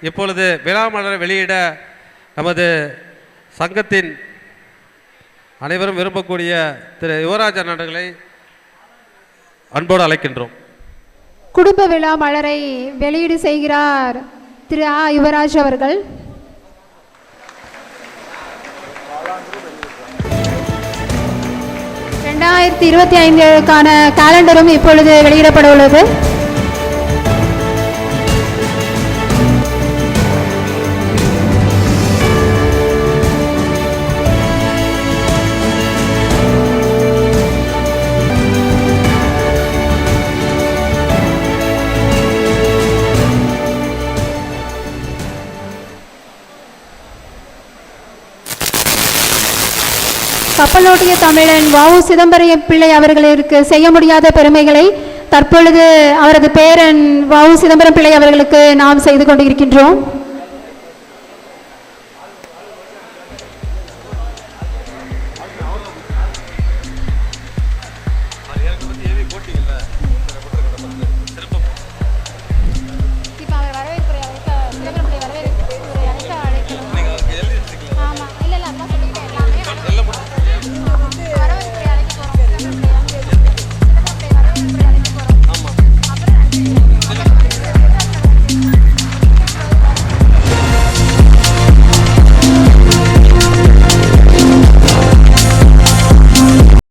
இப்பொழுது விழாமலர் வெளியிட நமது சங்கத்தின் அனைவரும் விரும்பக்கூடிய திரு யுவராஜன் அவர்களை அன்போடு அழைக்கின்றோம். குடும்ப விழா மலரை வெளியீடு செய்கிறார் திரு ஆ யுவராஜ் அவர்கள். ரெண்டாயிரத்தி 25க்கான காலண்டரும் இப்பொழுது வெளியிடப்பட உள்ளது. கப்பலோட்டிய தமிழன் வ.உ. சிதம்பரம் பிள்ளை அவர்களுக்கு செய்ய முடியாத பெருமைகளை தற்பொழுது அவரது பேரன் வ.உ. சிதம்பரம் பிள்ளை அவர்களுக்கு நாம் செய்து கொண்டிருக்கின்றோம்.